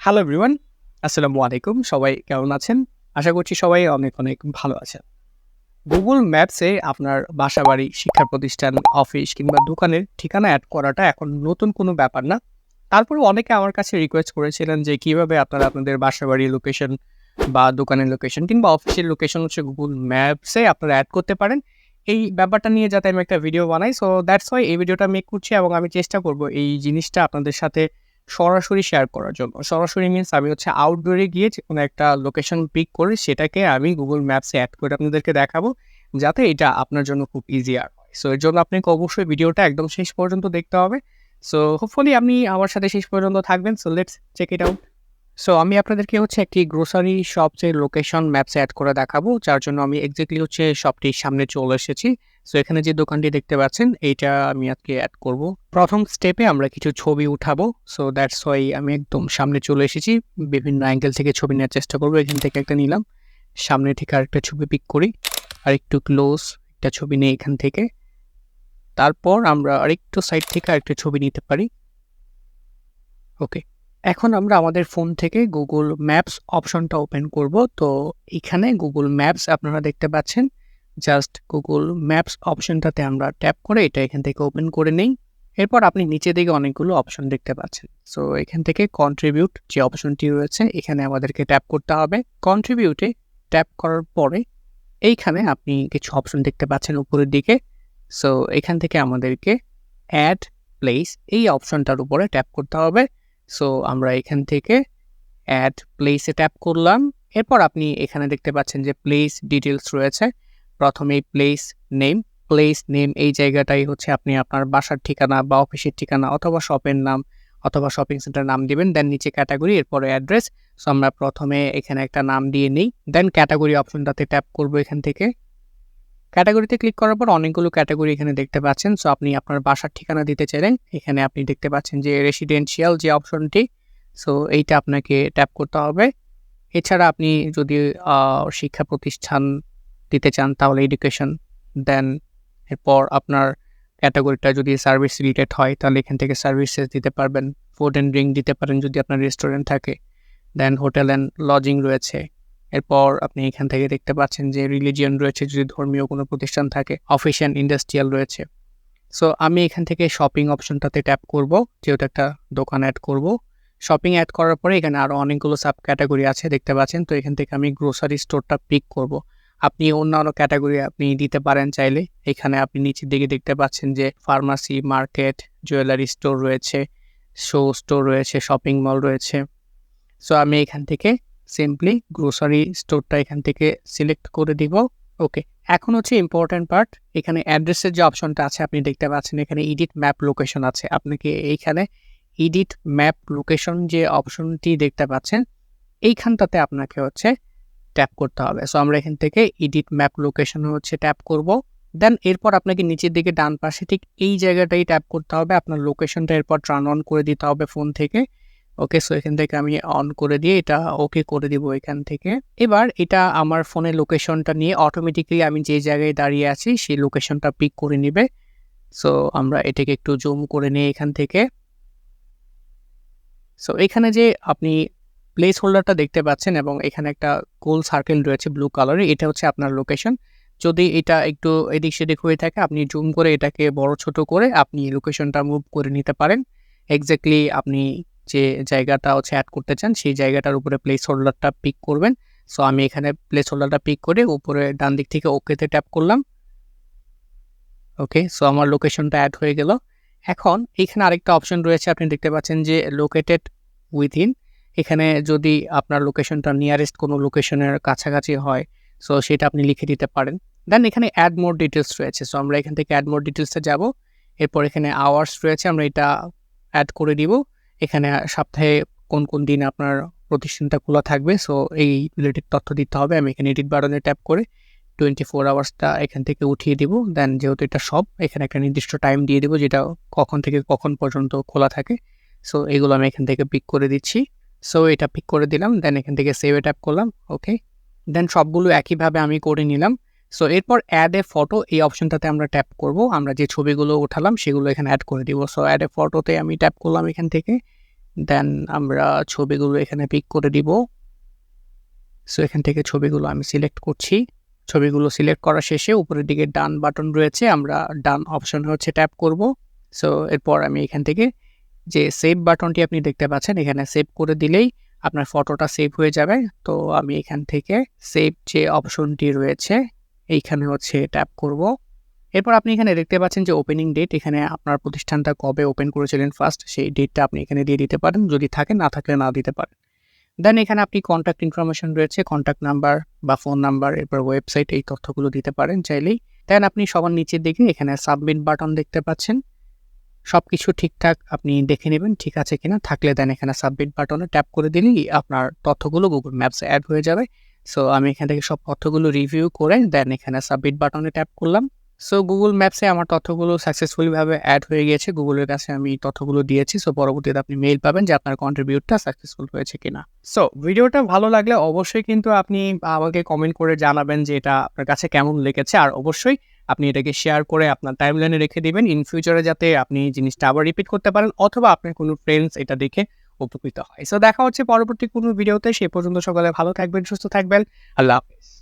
Hello everyone, আসসালামু আলাইকুম। সবাই কেমন আছেন? আশা করছি সবাই অনেক, অনেক ভালো আছেন। গুগল ম্যাপসে আপনার বাসাবাড়ি, শিক্ষা প্রতিষ্ঠান, অফিস কিংবা দোকানের ঠিকানা এড করাটা এখন নতুন কোনো ব্যাপার না। তারপরেও অনেকে আমার কাছে রিকোয়েস্ট করেছিলেন যে কিভাবে আপনারা আপনাদের বাসাবাড়ির লোকেশন বা দোকানের লোকেশন কিংবা অফিসের লোকেশন হচ্ছে গুগল ম্যাপসে আপনারা এড করতে পারেন। এই ব্যাপারটা নিয়ে যাতে আমি একটা ভিডিও বানাই। সো দ্যাটস হোয়াই এই ভিডিওটা মেক করছি এবং আমি চেষ্টা করব এই জিনিসটা আপনাদের সাথে সরাসরি শেয়ার করার জন্য। সরাসরি মিনস আমি হচ্ছে আউটডোরে গিয়ে যেকোনো একটা লোকেশন পিক করে সেটাকে আমি গুগল ম্যাপসে এড করে আপনাদেরকে দেখাবো, যাতে এটা আপনার জন্য খুব ইজিয়ার হয়। সো এর জন্য আপনাকে অবশ্যই ভিডিওটা একদম শেষ পর্যন্ত দেখতে হবে। সো হোপফুলি আপনি আমার সাথে শেষ পর্যন্ত থাকবেন। So let's check it out. So আমি আপনাদেরকে হচ্ছে একটি গ্রোসারি শপসের লোকেশন ম্যাপসে এড করে দেখাবো, যার জন্য আমি এক্সাক্টলি হচ্ছে শপটির সামনে চলে এসেছি। সো এখানে যে দোকানটি দেখতে পাচ্ছেন এইটা আমি আজকে অ্যাড করব। প্রথম স্টেপে আমরা কিছু ছবি উঠাবো। সো দ্যাটস ওয়াই আমি একদম সামনে চলে এসেছি। বিভিন্ন অ্যাঙ্গেল থেকে ছবি নেওয়ার চেষ্টা করবো। এখান থেকে একটা নিলাম, সামনে থেকে আরেকটা ছবি পিক করি, আরেকটু ক্লোজ একটা ছবি নিই এখান থেকে। তারপর আমরা আরেকটু সাইড থেকে আরেকটা ছবি নিতে পারি। ওকে, এখন আমরা আমাদের ফোন থেকে গুগল ম্যাপস অপশনটা ওপেন করব। তো এখানে গুগল ম্যাপস আপনারা দেখতে পাচ্ছেন। জাস্ট গুগল ম্যাপস অপশনটাতে আমরা ট্যাপ করে এটা এখান থেকে ওপেন করে নেই। এরপর আপনি নিচে দিকে অনেকগুলো অপশন দেখতে পাচ্ছেন। সো এখান থেকে কন্ট্রিবিউট যে অপশনটি রয়েছে এখানে আমাদেরকে ট্যাপ করতে হবে। কন্ট্রিবিউটে ট্যাপ করার পরে এইখানে আপনি কিছু অপশন দেখতে পাচ্ছেন উপরের দিকে। সো এখান থেকে আমাদেরকে অ্যাড প্লেস এই অপশনটার উপরে ট্যাপ করতে হবে। সো আমরা এখান থেকে অ্যাড প্লেসে ট্যাপ করলাম। এরপর আপনি এখানে দেখতে পাচ্ছেন যে প্লেস ডিটেলস রয়েছে। প্রথমেই প্লেস নেম এই জায়গাটাই হচ্ছে আপনি আপনার বাসার ঠিকানা বা অফিসের ঠিকানা অথবা শপের নাম অথবা শপিং সেন্টার নাম দিবেন। দেন নিচে ক্যাটাগরি, এরপরে অ্যাড্রেস। সো আমরা প্রথমে এখানে একটা নাম দিয়ে নিই, দেন ক্যাটাগরি অপশনটাতে ট্যাপ করব। এখান থেকে ক্যাটাগরিতে ক্লিক করার পর অনেকগুলো ক্যাটাগরি এখানে দেখতে পাচ্ছেন। সো আপনি আপনার বাসার ঠিকানা দিতে চাইলেন, এখানে আপনি দেখতে পাচ্ছেন যে রেসিডেন্সিয়াল যে অপশনটি, সো এইটা আপনাকে ট্যাপ করতে হবে। এছাড়া আপনি যদি শিক্ষা প্রতিষ্ঠান দিতে চান তাহলে এডুকেশন, দেন এরপর আপনার ক্যাটাগরিটা যদি সার্ভিস রিলেটেড হয় তাহলে এখান থেকে সার্ভিসেস দিতে পারবেন। ফুড অ্যান্ড ড্রিঙ্ক দিতে পারেন যদি আপনার রেস্টুরেন্ট থাকে, দেন হোটেল অ্যান্ড লজিং রয়েছে। এরপর আপনি এখান থেকে দেখতে পাচ্ছেন যে রিলিজিয়ন রয়েছে যদি ধর্মীয় কোনো প্রতিষ্ঠান থাকে, অফিস অ্যান্ড ইন্ডাস্ট্রিয়াল রয়েছে। সো আমি এখান থেকে শপিং অপশনটাতে ট্যাপ করব, যেহেতু একটা দোকান অ্যাড করব। শপিং অ্যাড করার পরে এখানে আরও অনেকগুলো সাব ক্যাটাগরি আছে দেখতে পাচ্ছেন। তো এখান থেকে আমি গ্রোসারি স্টোরটা পিক করব। আপনি অন্যান্য ক্যাটাগরি আপনি দিতে পারেন চাইলে। এখানে আপনি নিচের দিকে দেখতে পাচ্ছেন যে ফার্মাসি, মার্কেট, জুয়েলারি স্টোর রয়েছে, শো স্টোর রয়েছে, শপিং মল রয়েছে। সো আমি এখান থেকে সিম্পলি গ্রোসারি স্টোরটা এখান থেকে সিলেক্ট করে দিব। ওকে, এখন হচ্ছে ইম্পর্ট্যান্ট পার্ট। এখানে অ্যাড্রেসের যে অপশনটা আছে আপনি দেখতে পাচ্ছেন, এখানে এডিট ম্যাপ লোকেশন আছে। আপনাকে এইখানে এডিট ম্যাপ লোকেশন যে অপশনটি দেখতে পাচ্ছেন এইখানটাতে আপনাকে হচ্ছে ট্যাপ করতে হবে। সো আমরা এখান থেকে এডিট ম্যাপ লোকেশন হচ্ছে ট্যাপ করব। দেন এরপর আপনাকে নিচের দিকে ডান পাশে ঠিক এই জায়গাটাই ট্যাপ করতে হবে। আপনার লোকেশনটা এরপর টার্ন অন করে দিতে হবে ফোন থেকে। ওকে, সো এখান থেকে আমি অন করে দিয়ে এটা ওকে করে দিব এখান থেকে। এবার এটা আমার ফোনের লোকেশনটা নিয়ে অটোমেটিক্যালি আমি যে জায়গায় দাঁড়িয়ে আছি সেই লোকেশনটা পিক করে নিবে। সো আমরা এটাকে একটু জুম করে নিই এখান থেকে। সো এখানে যে আপনি প্লেস হোল্ডারটা দেখতে পাচ্ছেন এবং এখানে একটা গোল সার্কেল রয়েছে ব্লু কালারের, এটা হচ্ছে আপনার লোকেশন। যদি এটা একটু এদিক সেদিক হয়ে থাকে আপনি জুম করে এটাকে বড় ছোট করে আপনি লোকেশনটা মুভ করে নিতে পারেন। এক্স্যাক্টলি আপনি যে জায়গাটা হচ্ছে অ্যাড করতে চান সেই জায়গাটার উপরে প্লেস হোল্ডারটা পিক করবেন। সো আমি এখানে প্লেস হোল্ডারটা পিক করে উপরে ডান দিক থেকে ওকেতে ট্যাপ করলাম। ওকে, সো আমার লোকেশনটা অ্যাড হয়ে গেল। এখন এখানে আরেকটা অপশন রয়েছে, আপনি দেখতে পাচ্ছেন যে লোকেটেড উইথিন। এখানে যদি আপনার লোকেশনটা নিয়ারেস্ট কোনো লোকেশনের কাছাকাছি হয় সো সেটা আপনি লিখে দিতে পারেন। দেন এখানে অ্যাড মোর ডিটেলস রয়েছে। সো আমরা এখান থেকে অ্যাড মোর ডিটেলসে যাব। এরপর এখানে আওয়ার্স রয়েছে, আমরা এটা অ্যাড করে দিব। এখানে সপ্তাহে কোন কোন দিন আপনার প্রতিষ্ঠানটা খোলা থাকবে সো এই রিলেটেড তথ্য দিতে হবে। আমি এখানে এডিট বাটনে ট্যাপ করে 24 আওয়ার্সটা এখান থেকে উঠিয়ে দিব। দেন যেহেতু এটা সব, এখানে একটা নির্দিষ্ট টাইম দিয়ে দিব যেটা কখন থেকে কখন পর্যন্ত খোলা থাকে। সো এগুলো আমি এখান থেকে পিক করে দিচ্ছি। সো এটা পিক করে দিলাম, দেন এখান থেকে সেভে ট্যাপ করলাম। ওকে, দেন সবগুলো একইভাবে আমি করে নিলাম। সো এরপর অ্যাড এ ফটো এই অপশনটাতে আমরা ট্যাপ করব। আমরা যে ছবিগুলো উঠালাম সেগুলো এখানে অ্যাড করে দিব। সো অ্যাড এ ফটোতে আমি ট্যাপ করলাম এখান থেকে। দেন আমরা ছবিগুলো এখানে পিক করে দিব। সো এখান থেকে ছবিগুলো আমি সিলেক্ট করছি। ছবিগুলো সিলেক্ট করা শেষে উপরের দিকে ডান বাটন রয়েছে, আমরা ডান অপশনে হচ্ছে ট্যাপ করব। সো এরপর আমি এখান থেকে যে সেভ বাটনটি আপনি দেখতে পাচ্ছেন, এখানে সেভ করে দিলেই আপনার ফটোটা সেভ হয়ে যাবে। তো আমি এখান থেকে সেভ যে অপশনটি রয়েছে এইখানে হচ্ছে ট্যাপ করব। এরপর আপনি এখানে দেখতে পাচ্ছেন যে ওপেনিং ডেট, এখানে আপনার প্রতিষ্ঠানটা কবে ওপেন করেছিলেন ফার্স্ট সেই ডেটটা আপনি এখানে দিয়ে দিতে পারেন, যদি থাকে, না থাকলে না দিতে পারেন। দেন এখানে আপনি কন্ট্যাক্ট ইনফরমেশন রয়েছে, কন্ট্যাক্ট নাম্বার বা ফোন নাম্বার, এরপর ওয়েবসাইট, এই তথ্যগুলো দিতে পারেন চাইলেই। দেন আপনি সবার নিচের দিকে এখানে সাবমিট বাটন দেখতে পাচ্ছেন। সবকিছু ঠিকঠাক আপনি দেখে নেবেন ঠিক আছে কিনা, থাকলে দেন এখানে সাবমিট বাটনে ট্যাপ করে দিলেই আপনার তথ্যগুলো গুগল ম্যাপসে অ্যাড হয়ে যাবে। সো আমি এখান থেকে সব তথ্যগুলো রিভিউ করে দেন এখানে সাবমিট বাটনে ট্যাপ করলাম। সো গুগল ম্যাপসে আমার তথ্যগুলো সাকসেসফুলিভাবে অ্যাড হয়ে গিয়েছে, গুগলের কাছে আমি তথ্যগুলো দিয়েছি। সো পরবর্তীতে আপনি মেইল পাবেন যে আপনার কন্ট্রিবিউটটা সাকসেসফুল হয়েছে কিনা। সো ভিডিওটা ভালো লাগলে অবশ্যই কিন্তু আপনি আমাকে কমেন্ট করে জানাবেন যে এটা আপনার কাছে কেমন লেগেছে, আর অবশ্যই আপনি এটাকে শেয়ার করে আপনার টাইমলাইনে রেখে দিবেন, ইন ফিউচারে যাতে আপনি জিনিসটা আবার রিপিট করতে পারেন অথবা আপনার কোনো ফ্রেন্ডস এটা দেখে উপকৃত হয়। সো দেখা হচ্ছে পরবর্তী কোনো ভিডিওতে, সে পর্যন্ত সকলে ভালো থাকবেন, সুস্থ থাকবেন। আল্লাহ হাফেজ।